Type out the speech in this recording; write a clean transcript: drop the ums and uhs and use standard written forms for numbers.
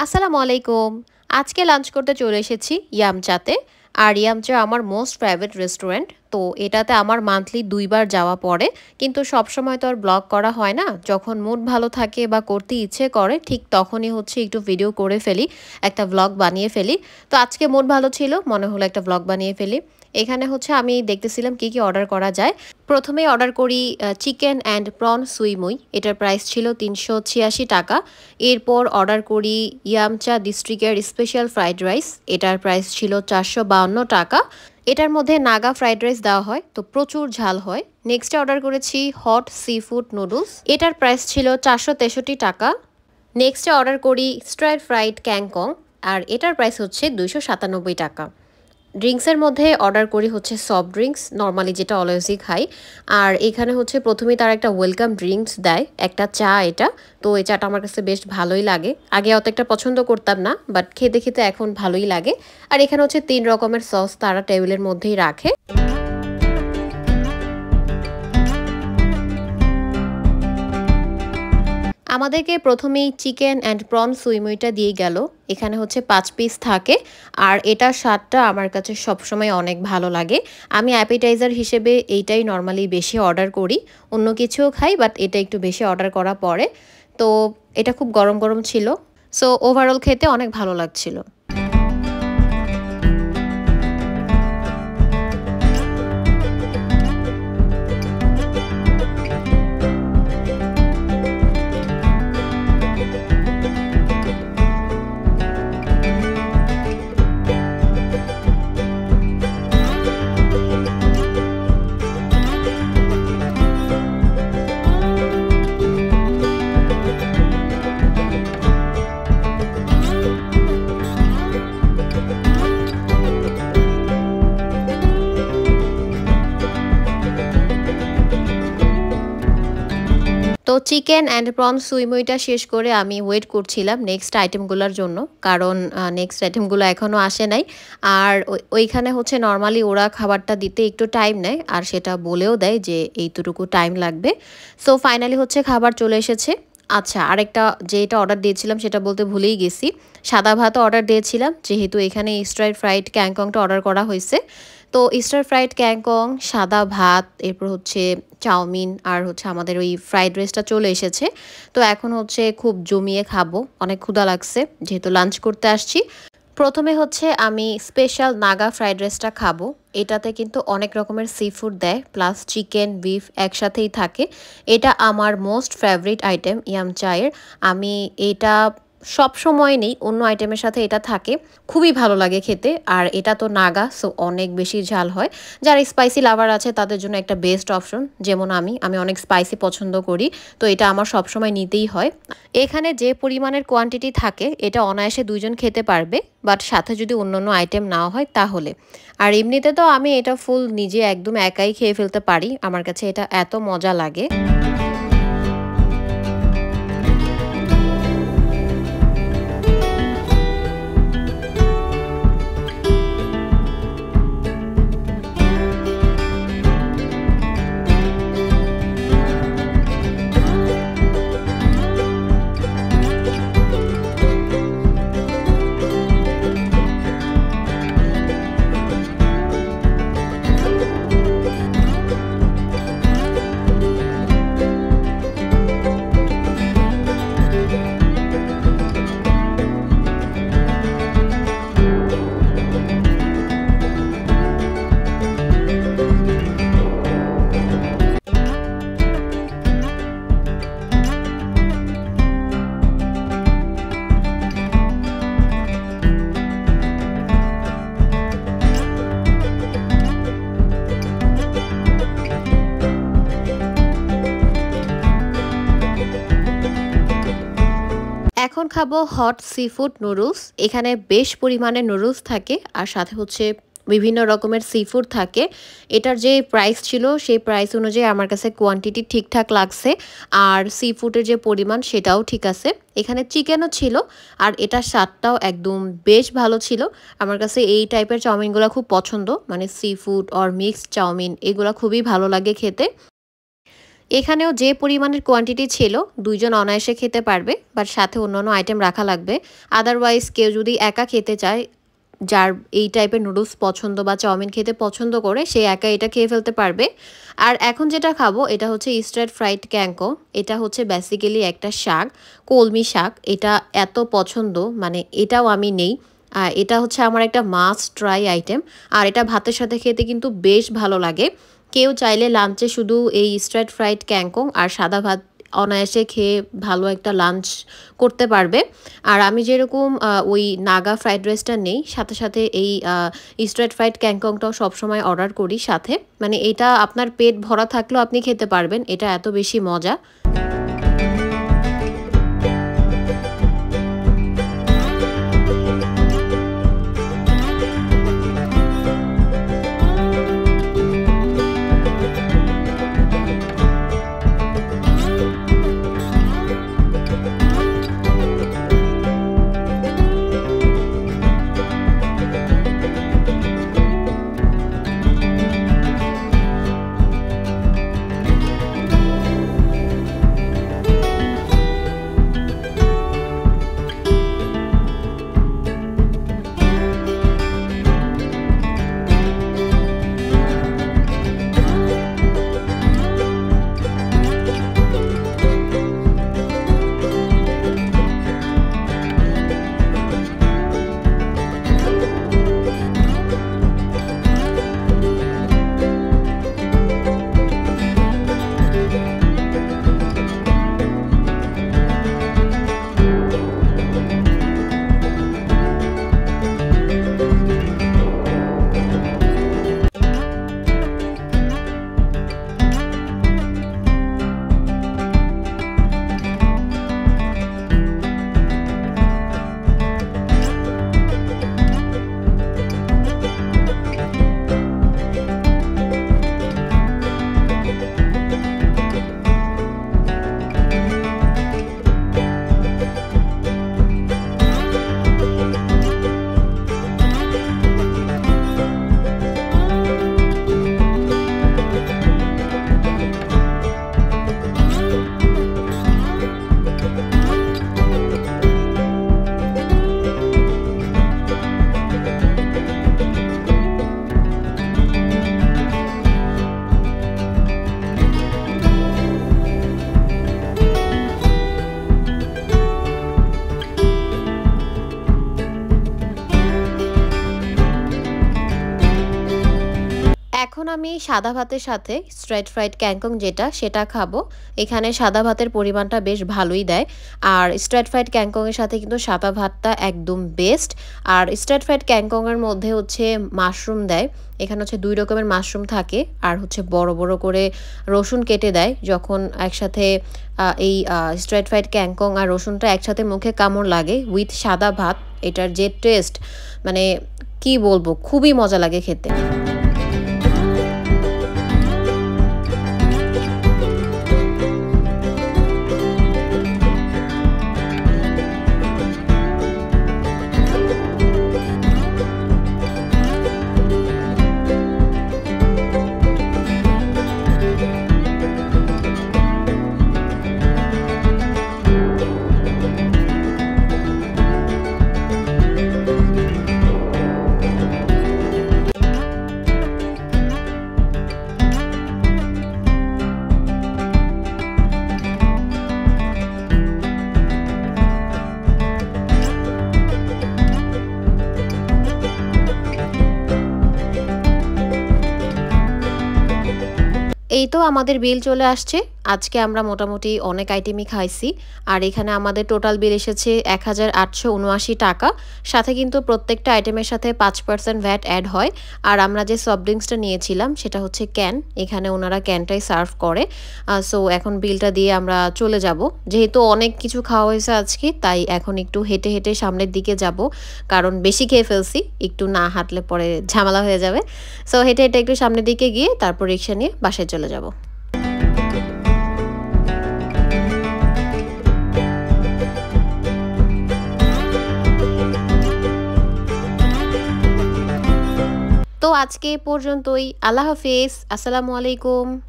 আসসালামু আলাইকুম। আজকে লাঞ্চ করতে চলে এসেছি ইয়ামচাতে। আর ইয়ামচা আমার মোস্ট ফেভারিট রেস্টুরেন্ট। তো এটাতে আমার মান্থলি ২ বার যাওয়া পড়ে। কিন্তু সবসময় তো আর ব্লগ করা হয় না। যখন মুড ভালো থাকে বা করতে ইচ্ছে করে ঠিক তখনই হচ্ছে একটু ভিডিও করে ফেলি, একটা ভ্লগ বানিয়ে ফেলি। তো আজকে মুড ভালো ছিল, মনে হলো একটা ভ্লগ বানিয়ে ফেলি। এখানে হচ্ছে আমি দেখতেছিলাম কি কি অর্ডার করা যায়। প্রথমেই অর্ডার করি চিকেন অ্যান্ড প্রন সুইমুই। এটার প্রাইস ছিল ৩৮৬ টাকা। এরপর অর্ডার করি ইয়ামচা ডিস্ট্রিক্টের স্পেশাল ফ্রাইড রাইস। এটার প্রাইস ছিল ৪৫২ টাকা। এটার মধ্যে নাগা ফ্রাইড রাইস দেওয়া হয়, তো প্রচুর ঝাল হয়। নেক্সটে অর্ডার করেছি হট সি ফুড নুডলস। এটার প্রাইস ছিল ৪৬৩ টাকা। নেক্সটে অর্ডার করি স্ট্রার ফ্রাইড ক্যাংকং। আর এটার প্রাইস হচ্ছে ২৯৭ টাকা। ড্রিঙ্কসের মধ্যে অর্ডার করি হচ্ছে সফট ড্রিঙ্কস, নর্মালি যেটা অলওয়েজই খাই। আর এখানে হচ্ছে প্রথমেই তারা একটা ওয়েলকাম ড্রিঙ্কস দেয়, একটা চা এটা। তো এই চাটা আমার কাছে বেশ ভালোই লাগে। আগে অত একটা পছন্দ করতাম না, বাট খেতে খেতে এখন ভালোই লাগে। আর এখানে হচ্ছে ৩ রকমের সস তারা টেবিলের মধ্যেই রাখে। আমাদেরকে প্রথমেই চিকেন অ্যান্ড প্রন সুইমুইটা দিয়ে গেল। এখানে হচ্ছে ৫ পিস থাকে। আর এটার স্বাদটা আমার কাছে সবসময় অনেক ভালো লাগে। আমি অ্যাপিটাইজার হিসেবে এইটাই নর্মালি বেশি অর্ডার করি। অন্য কিছুও খাই, বাট এটা একটু বেশি অর্ডার করা পড়ে। তো এটা খুব গরম গরম ছিল। সো ওভারঅল খেতে অনেক ভালো লাগছিল। তো চিকেন অ্যান্ড প্রন সুইমুইটা শেষ করে আমি ওয়েট করছিলাম নেক্সট আইটেমগুলোর জন্য, কারণ নেক্সট আইটেমগুলো এখনও আসে নাই। আর ওইখানে হচ্ছে নর্মালি ওরা খাবারটা দিতে একটু টাইম নেয়, আর সেটা বলেও দেয় যে এইটুকু টাইম লাগবে। সো ফাইনালি হচ্ছে খাবার চলে এসেছে। আচ্ছা, আরেকটা যেটা অর্ডার দিয়েছিলাম সেটা বলতে ভুলেই গেছি। সাদা ভাতও অর্ডার দিয়েছিলাম, যেহেতু এখানে স্টার ফ্রাইড ক্যাংকংটা অর্ডার করা হয়েছে। তো স্টার ফ্রাইড ক্যাংকং, সাদা ভাত, এরপর হচ্ছে চাউমিন, আর হচ্ছে আমাদের ওই ফ্রাইড রাইসটা চলে এসেছে। তো এখন হচ্ছে খুব জমিয়ে খাবো, অনেক ক্ষুধা লাগছে যেহেতু লাঞ্চ করতে আসছি। প্রথমে হচ্ছে আমি স্পেশাল নাগা ফ্রাইড রাইসটা খাবো। এটাতে কিন্তু অনেক রকমের সি ফুড দেয়, প্লাস চিকেন বিফ একসাথেই থাকে। এটা আমার মোস্ট ফেভারিট আইটেম ইয়াম চায়ের। আমি এটা সব সময় নেই, অন্য আইটেমের সাথে এটা থাকে। খুবই ভালো লাগে খেতে। আর এটা তো নাগা, সো অনেক বেশি ঝাল হয়। যারা স্পাইসি লাভার আছে তাদের জন্য একটা বেস্ট অপশন। যেমন আমি অনেক স্পাইসি পছন্দ করি। তো এটা আমার সবসময় নিতেই হয়। এখানে যে পরিমাণের কোয়ান্টিটি থাকে এটা অনায়াসে ২ জন খেতে পারবে, বাট সাথে যদি অন্যান্য আইটেম নেওয়া হয় তাহলে। আর এমনিতে তো আমি এটা ফুল নিজে একদম একাই খেয়ে ফেলতে পারি, আমার কাছে এটা এত মজা লাগে। এখন খাবো হট সি ফুড নুডলস। এখানে বেশ পরিমাণে নুডলস থাকে, আর সাথে হচ্ছে বিভিন্ন রকমের সি ফুড থাকে। এটার যে প্রাইস ছিল সেই প্রাইস অনুযায়ী আমার কাছে কোয়ান্টিটি ঠিকঠাক লাগছে। আর সি ফুডের যে পরিমাণ সেটাও ঠিক আছে। এখানে চিকেনও ছিল, আর এটার স্বাদটাও একদম বেশ ভালো ছিল। আমার কাছে এই টাইপের চাউমিনগুলো খুব পছন্দ, মানে seafood or mixed chowmein, এগুলো খুবই ভালো লাগে খেতে। এখানেও যে পরিমাণের কোয়ান্টিটি ছিল ২ জন অনায়াসে খেতে পারবে, বাট সাথে অন্যান্য আইটেম রাখা লাগবে। আদারওয়াইজ কেউ যদি একা খেতে চায়, যার এই টাইপের নুডলস পছন্দ বা চাউমিন খেতে পছন্দ করে, সে একা এটা খেয়ে ফেলতে পারবে। আর এখন যেটা খাবো এটা হচ্ছে স্ট্রেট ফ্রাইড ক্যাঙ্কং। এটা হচ্ছে বেসিক্যালি একটা শাক, কলমি শাক। এটা এত পছন্দ, মানে এটাও আমি নেই। আর এটা হচ্ছে আমার একটা মাস্ট ট্রাই আইটেম। আর এটা ভাতের সাথে খেতে কিন্তু বেশ ভালো লাগে। কেউ চাইলে লাঞ্চে শুধু এই স্ট্রেট ফ্রাইড ক্যাঙ্কং আর সাদা ভাত অনায়াসে খেয়ে ভালো একটা লাঞ্চ করতে পারবে। আর আমি যেরকম ওই নাগা ফ্রাইড রাইসটা নেই, সাথে সাথে এই স্ট্রেট ফ্রাইড ক্যাঙ্কংটাও সবসময় অর্ডার করি সাথে। মানে এটা আপনার পেট ভরা থাকলেও আপনি খেতে পারবেন, এটা এত বেশি মজা। এখন আমি সাদা ভাতের সাথে স্ট্রেট ফ্রাইড ক্যাঙ্কং যেটা সেটা খাবো। এখানে সাদা ভাতের পরিমাণটা বেশ ভালোই দেয়। আর স্ট্রেট ফ্রাইড ক্যাঙ্কংয়ের সাথে কিন্তু সাদা ভাতটা একদম বেস্ট। আর স্ট্রেট ফ্রাইড ক্যাঙ্কংয়ের মধ্যে হচ্ছে মাশরুম দেয়। এখানে হচ্ছে 2 রকমের মাশরুম থাকে, আর হচ্ছে বড় বড় করে রসুন কেটে দেয়। যখন একসাথে এই স্ট্রেট ফ্রাইড ক্যাঙ্কং আর রসুনটা একসাথে মুখে কামড় লাগে উইথ সাদা ভাত, এটার যে টেস্ট, মানে কি বলবো, খুবই মজা লাগে খেতে। এই তো আমাদের বিল চলে আসছে। আজকে আমরা মোটামুটি অনেক আইটেমই খাইছি। আর এখানে আমাদের টোটাল বিল এসেছে ১,৮৭৯ টাকা। সাথে কিন্তু প্রত্যেকটা আইটেমের সাথে ৫% ভ্যাট অ্যাড হয়। আর আমরা যে সফট ড্রিঙ্কসটা নিয়েছিলাম সেটা হচ্ছে ক্যান, এখানে ওনারা ক্যানটাই সার্ভ করে। সো এখন বিলটা দিয়ে আমরা চলে যাব। যেহেতু অনেক কিছু খাওয়া হয়েছে আজকে, তাই এখন একটু হেঁটে হেঁটে সামনের দিকে যাব, কারণ বেশি খেয়ে ফেলছি, একটু না হাঁটলে পরে ঝামেলা হয়ে যাবে। সো হেঁটে হেঁটে একটু সামনের দিকে গিয়ে তারপর রিক্সা নিয়ে বাসায় চলে যাব। তো আজকে পর্যন্তই। আল্লাহ হাফেজ, আসসালামু আলাইকুম।